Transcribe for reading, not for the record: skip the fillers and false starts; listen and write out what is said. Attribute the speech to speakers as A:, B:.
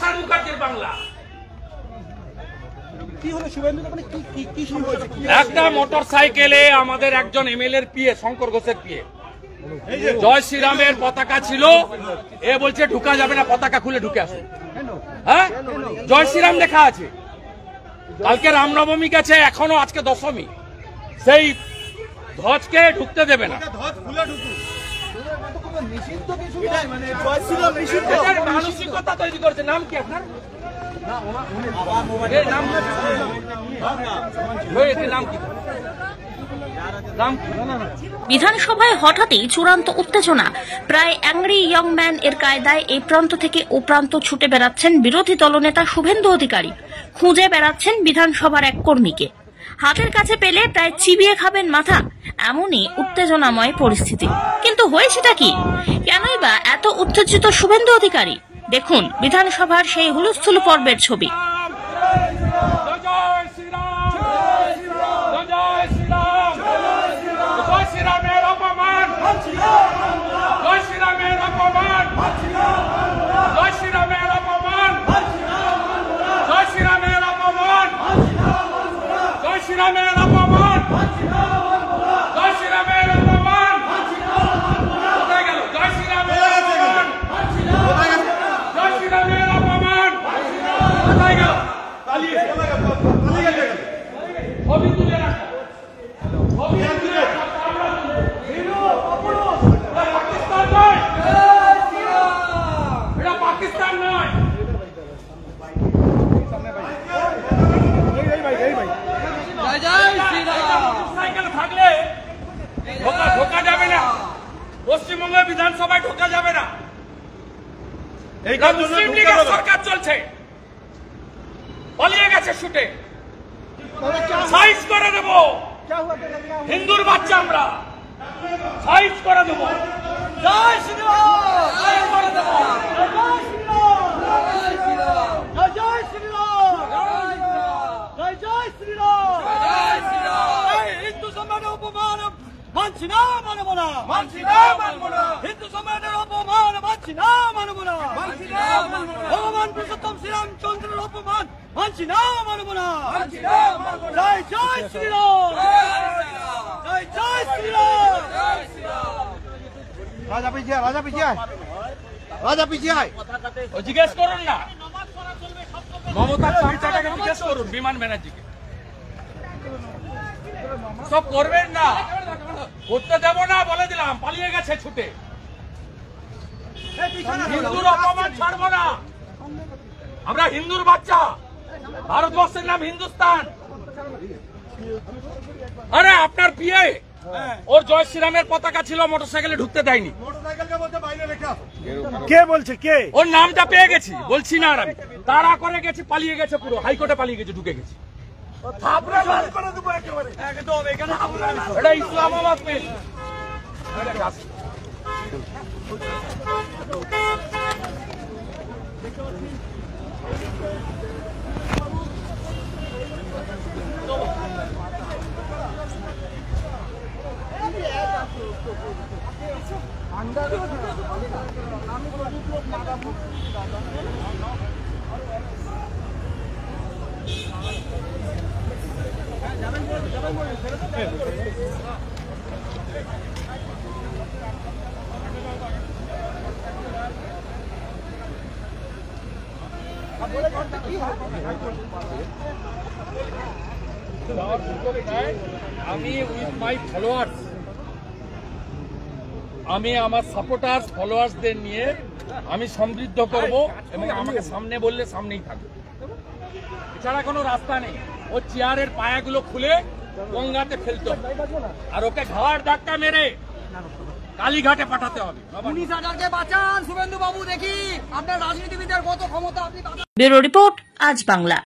A: প্রসাদ মুখার্জির বাংলা। একটা মোটর সাইকেলে আমাদের একজন এমএলএ এর পিএ, শঙ্কর ঘোষের পিএ, জয় শ্রীরামের পতাকা ছিল। এ বলছে ঢুকা যাবে না, পতাকা খুলে ঢুকে আসুন। হ্যাঁ, জয় শ্রীরাম লেখা আছে। কালকে রামনবমী গেছে, এখনো আজকে দশমী, সেই ধ্বজকে ঢুকতে দেবে না। মানসিকতা তৈরি করছে। নাম কি আপনার?
B: বিধানসভায় হঠাৎই চূড়ান্ত উত্তেজনা। প্রায় অ্যাংরি ইয়ং ম্যান এর কায়দায় এই প্রান্ত থেকে ও প্রান্ত ছুটে বেড়াচ্ছেন বিরোধী দলনেতা শুভেন্দু অধিকারী। খুঁজে বেড়াচ্ছেন বিধানসভার এক কর্মীকে। হাতের কাছে পেলে প্রায় চিবিয়ে খাবেন মাথা, এমনই উত্তেজনাময় পরিস্থিতি। কিন্তু হয়েছেটা কি? কেনই বা এত উত্তেজিত শুভেন্দু অধিকারী? দেখুন বিধানসভার সেই হুলস্থুল পর্বের ছবি। ঢোকা যাবে না, পশ্চিমবঙ্গ বিধানসভায় ঢোকা যাবে না। মুসলিম লীগের সরকার চলছে, পালিয়ে গেছে ছুটে। সাইজ করে দেব, হিন্দুর বাচ্চা আমরা, সাইজ করে দেব। জয় শ্রীরাম, সাইজ করে দেব। জয় শ্রীরাম, জয় শ্রীরাম, জয় শ্রীরাম, জয় শ্রীরাম, জয় শ্রীরাম। হিন্দু সম্রাটের অপমান মানছি না, মানব না, মানছি না, মানব না। হিন্দু সম্রাটের অপমান মানছি না, মানব না, মানছি না, মানব না। ভগবান পুরুষোত্তম শ্রীরামচন্দ্রের অপমান মানছি না, মানব না, মানছি না, মানব না। জয় জয় শ্রীরাম, জয় জয় শ্রীরাম, জয় শ্রীরাম।
C: রাজা পিছিয়ে, রাজা পিছিয়ে, রাজা পিছিয়ে।
A: ও জিজ্ঞেস করুন না, মমতা চামচাটাকে জিজ্ঞেস করুন, বিমান ব্যানার্জিকে। সব করবেন না, করতে দেব না বলে দিলাম। পালিয়ে গেছে ছুটে। হিন্দুর অপমান ছাড়বো না। আমরা হিন্দুর বাচ্চা, ভারতবর্ষের নাম হিন্দুস্তান। আরে আপনার পিএ, ওর জয় শ্রীরামের পতাকা ছিল, মোটরসাইকেলে ঢুকতে দেয়নি।
C: কে বলছে? কে?
A: ওর নামটা পেয়ে গেছি, বলছি না আর আমি। তাড়া করে গেছে, পালিয়ে গেছে, পুরো হাইকোর্টে পালিয়ে গেছে, ঢুকে গেছে। এটা ইসলামাবাদ পেশ। আমি উইথ মাই ফলোয়ার্স, আমি আমার সাপোর্টার্স ফলোয়ার্সদের নিয়ে আমি সমৃদ্ধ করব এবং আমাকে সামনে বললে সামনেই থাকবে। এছাড়া কোনো রাস্তা নেই। ও চেয়ারের পায়াগুলো খুলে গঙ্গাতে ফেলতে হবে, আর ওকে ঘাড় ধাক্কা মেরে কালীঘাটে পাঠাতে হবে।
D: 19,000কে বাঁচান শুভেন্দু বাবু, দেখি আপনার রাজনীতিবিদের কত ক্ষমতা। আপনি
B: ব্যুরো রিপোর্ট, আজ বাংলা।